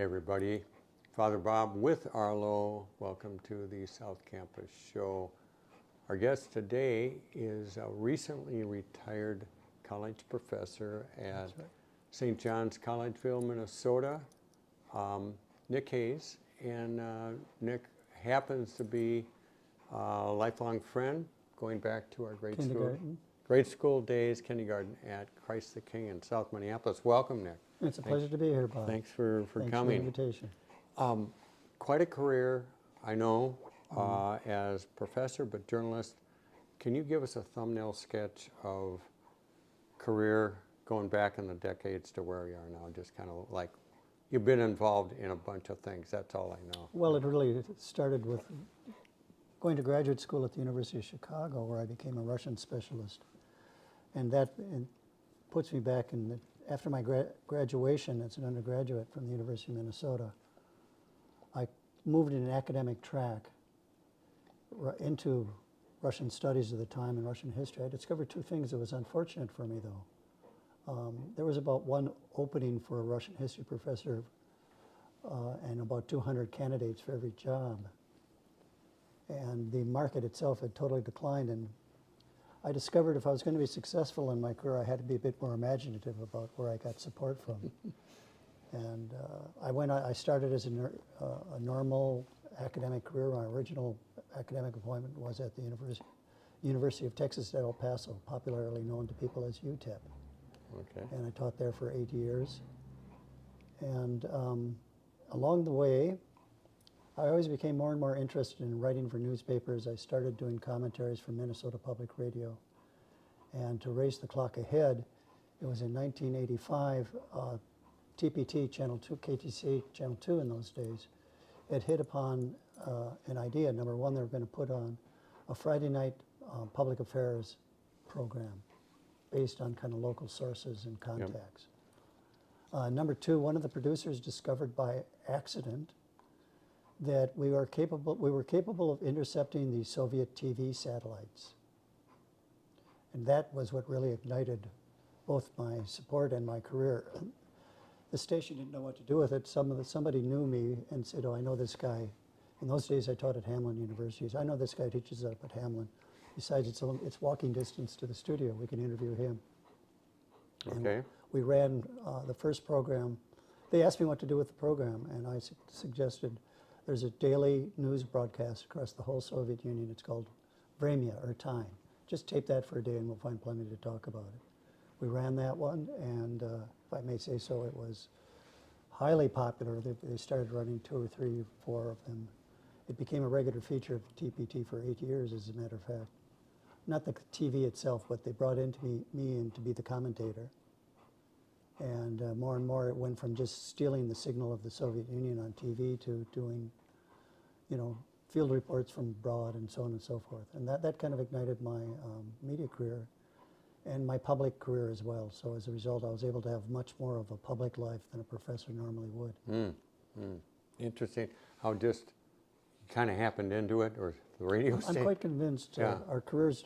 Everybody, Father Bob with Arlo. Welcome to the South Campus Show. Our guest today is a recently retired college professor at St. John's Collegeville, Minnesota, Nick Hayes. And Nick happens to be a lifelong friend going back to our grade school days, kindergarten at Christ the King in South Minneapolis. Welcome, Nick. It's a pleasure to be here, Bob. Thanks for coming. Thanks for the invitation. Quite a career, I know, as professor, but journalist. Can you give us a thumbnail sketch of career going back in the decades to where you are now? Just kind of like, you've been involved in a bunch of things. That's all I know. Well, it really started with going to graduate school at the University of Chicago, where I became a Russian specialist. And that puts me back in after my graduation as an undergraduate from the University of Minnesota. I moved in an academic track into Russian studies at the time and Russian history. I discovered two things that was unfortunate for me, though. There was about one opening for a Russian history professor and about 200 candidates for every job. And the market itself had totally declined, and I discovered if I was going to be successful in my career, I had to be a bit more imaginative about where I got support from. And I started as a normal academic career. My original academic appointment was at the University of Texas at El Paso, popularly known to people as UTEP. Okay. And I taught there for 8 years. And along the way, I always became more and more interested in writing for newspapers. I started doing commentaries for Minnesota Public Radio. And to race the clock ahead, it was in 1985, TPT, Channel 2, KTC, Channel 2 in those days, had hit upon an idea. Number one, they were going to put on a Friday night public affairs program based on kind of local sources and contacts. Yep. Number two, one of the producers discovered by accident that we were capable of intercepting the Soviet TV satellites. And that was what really ignited both my support and my career. The station didn't know what to do with it. Somebody knew me and said, oh, I know this guy. In those days, I taught at Hamline University. I know this guy teaches up at Hamline. Besides, it's walking distance to the studio. We can interview him. Okay. And we ran the first program. They asked me what to do with the program, and I suggested there's a daily news broadcast across the whole Soviet Union. It's called Vremya, or Time. Just tape that for a day and we'll find plenty to talk about it. We ran that one, and if I may say so, it was highly popular. They started running 2 or 3 or 4 of them. It became a regular feature of TPT for 8 years, as a matter of fact. Not the TV itself, but they brought me in to be the commentator. And more it went from just stealing the signal of the Soviet Union on TV to doing, field reports from abroad and so on and so forth. And that kind of ignited my media career and my public career as well. So as a result, I was able to have much more of a public life than a professor normally would. Interesting. How just kind of happened into it, or the radio station? I'm quite convinced our careers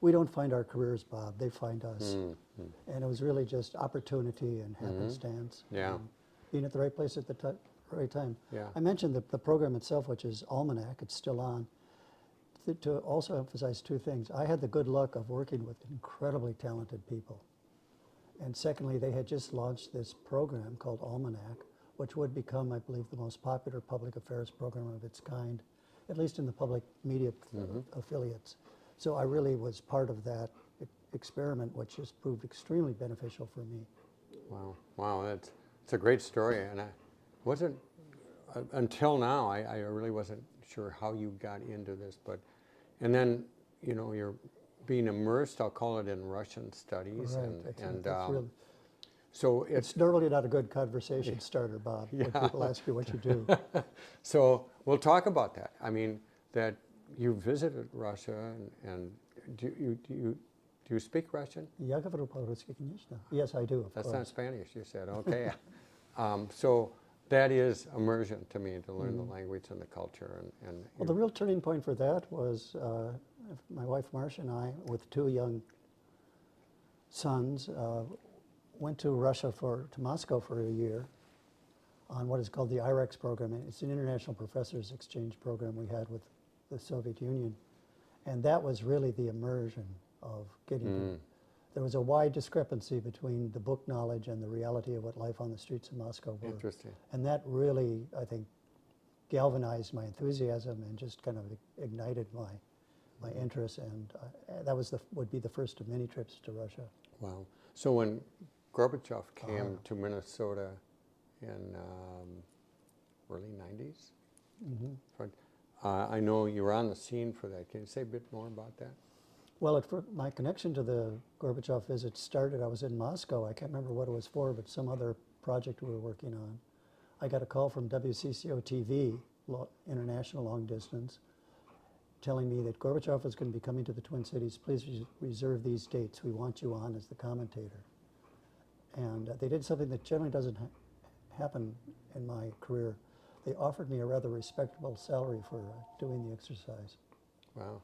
we don't find our careers, Bob. They find us. And it was really just opportunity and happenstance. Being at the right place at the right time. I mentioned the program itself, which is Almanac. It's still on. To also emphasize 2 things. I had the good luck of working with incredibly talented people. And secondly, they had just launched this program called Almanac, which would become, I believe, the most popular public affairs program of its kind, at least in the public media affiliates. So I really was part of that experiment, which has proved extremely beneficial for me. Wow, it's a great story, and I wasn't until now. I really wasn't sure how you got into this, and then you're being immersed. I'll call it in Russian studies, Right, so it's normally not a good conversation starter, Bob, when people ask you what you do. So we'll talk about that. I mean, that you visited Russia, and do you speak Russian? Yes, I do, of That's course. not Spanish, you said. Okay. So that is immersion to me, to learn the language and the culture. Well, the real turning point for that was my wife Marcia and I, with 2 young sons, went to Russia to Moscow for a year on what is called the IREX program. And it's an international professors exchange program we had with the Soviet Union. And that was really the immersion of getting to, there was a wide discrepancy between the book knowledge and the reality of what life on the streets of Moscow were. Interesting. And that really, I think, galvanized my enthusiasm and just kind of ignited my interest. And that was would be the first of many trips to Russia. Wow. So when Gorbachev came to Minnesota in early 90s, I know you were on the scene for that. Can you say a bit more about that? Well, my connection to the Gorbachev visit started, I was in Moscow. I can't remember what it was for, but some other project we were working on. I got a call from WCCO TV, international long distance, telling me that Gorbachev was going to be coming to the Twin Cities. Please reserve these dates. We want you on as the commentator. And they did something that generally doesn't happen in my career. They offered me a rather respectable salary for doing the exercise. Wow.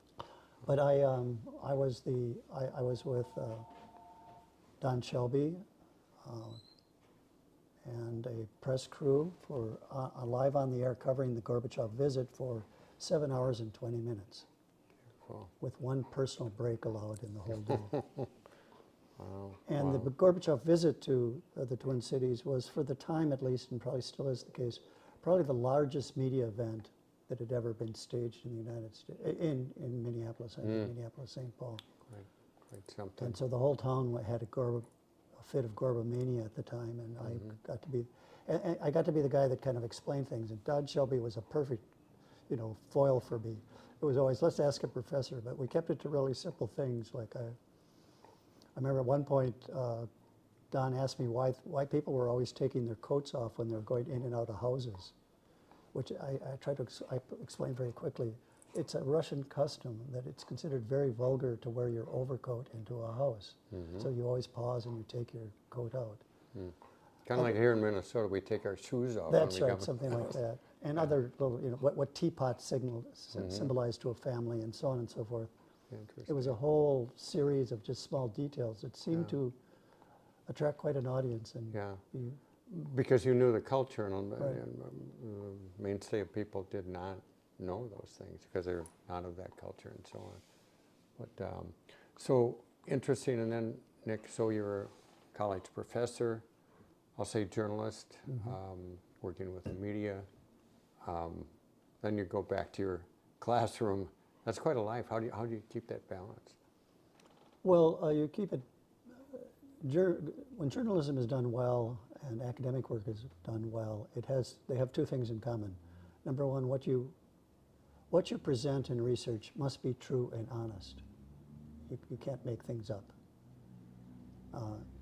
But I was with Don Shelby and a press crew for live on the air covering the Gorbachev visit for 7 hours and 20 minutes. Cool. With one personal break allowed in the whole day. Wow. And wow. the Gorbachev visit to the Twin Cities was, for the time at least, and probably still is the case, probably the largest media event that had ever been staged in the United States, in Minneapolis, I mean, Minneapolis, St. Paul. Quite something. And so the whole town had a fit of Gorbamania at the time, and I got to be, and I got to be the guy that kind of explained things. And Don Shelby was a perfect, foil for me. It was always, let's ask a professor, but we kept it to really simple things. Like I remember at one point, Don asked me why people were always taking their coats off when they were going in and out of houses, which I tried to explain very quickly. It's a Russian custom that it's considered very vulgar to wear your overcoat into a house. So you always pause and you take your coat out. Kind of like here in Minnesota, we take our shoes off. That's when we right, come. something like that. And other little, what teapots symbolize to a family and so on and so forth. It was a whole series of just small details that seemed to attract quite an audience. And because you knew the culture, and the mainstay of people did not know those things because they're not of that culture and so on. But so interesting. And then Nick, so you're a college professor, I'll say journalist, working with the media. Then you go back to your classroom. That's quite a life. How do you keep that balance? Well, you keep it. When journalism is done well and academic work is done well, they have two things in common. Number one, what you present in research must be true and honest. You can't make things up.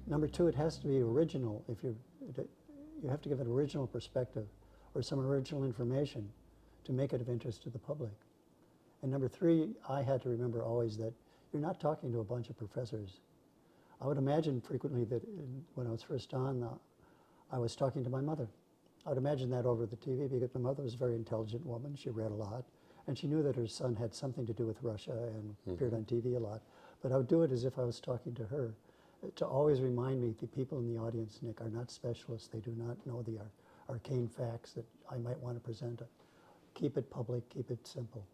Number two, it has to be original. You have to give an original perspective or some original information to make it of interest to the public. And number three, I had to remember always that you're not talking to a bunch of professors. I would imagine frequently that when I was first on, I was talking to my mother. I would imagine that over the TV because my mother was a very intelligent woman. She read a lot, and she knew that her son had something to do with Russia and appeared on TV a lot. But I would do it as if I was talking to her, to always remind me the people in the audience, Nick, are not specialists. They do not know the arcane facts that I might want to present. Keep it public, keep it simple.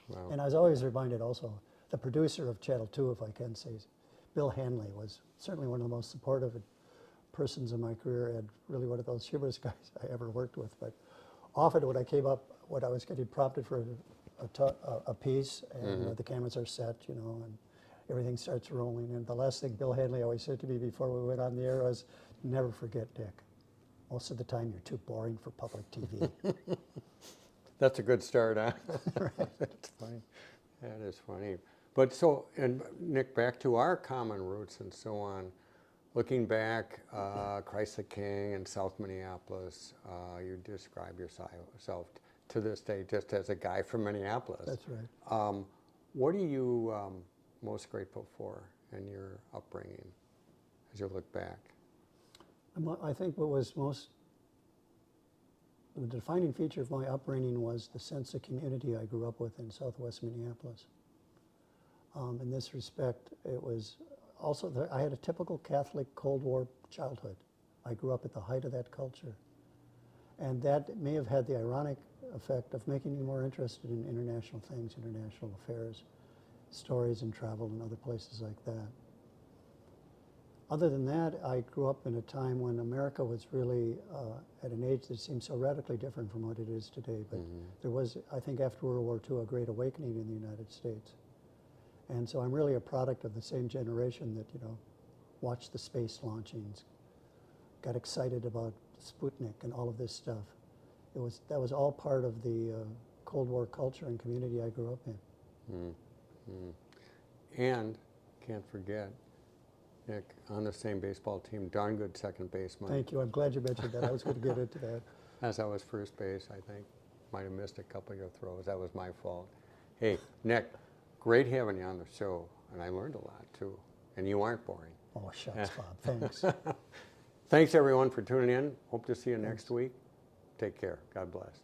Wow. And I was always reminded also, the producer of Channel 2, if I can say, Bill Hanley, was certainly one of the most supportive persons in my career, and really one of those humorous guys I ever worked with. But often when I was getting prompted for a piece, and the cameras are set, and everything starts rolling, and the last thing Bill Hanley always said to me before we went on the air was, never forget, Dick, most of the time you're too boring for public TV. That's a good start, huh? That's funny. That is funny. But so, and Nick, back to our common roots and so on, looking back, Christ the King in South Minneapolis, you describe yourself to this day just as a guy from Minneapolis. That's right. What are you most grateful for in your upbringing as you look back? I think the defining feature of my upbringing was the sense of community I grew up with in Southwest Minneapolis. In this respect, it was also, I had a typical Catholic Cold War childhood. I grew up at the height of that culture. And that may have had the ironic effect of making me more interested in international things, international affairs, stories and travel and other places like that. Other than that, I grew up in a time when America was really at an age that seems so radically different from what it is today. But there was, I think, after World War II, a great awakening in the United States. And so I'm really a product of the same generation that, you know, watched the space launchings, got excited about Sputnik and all of this stuff. That was all part of the Cold War culture and community I grew up in. And can't forget, Nick, on the same baseball team, darn good second baseman. Thank you. I'm glad you mentioned that. I was going to get into that. As I was first base, I think. Might have missed a couple of your throws. That was my fault. Hey, Nick, great having you on the show. And I learned a lot, too. And you aren't boring. Oh, shucks, Bob. Thanks. Thanks, everyone, for tuning in. Hope to see you next week. Take care. God bless.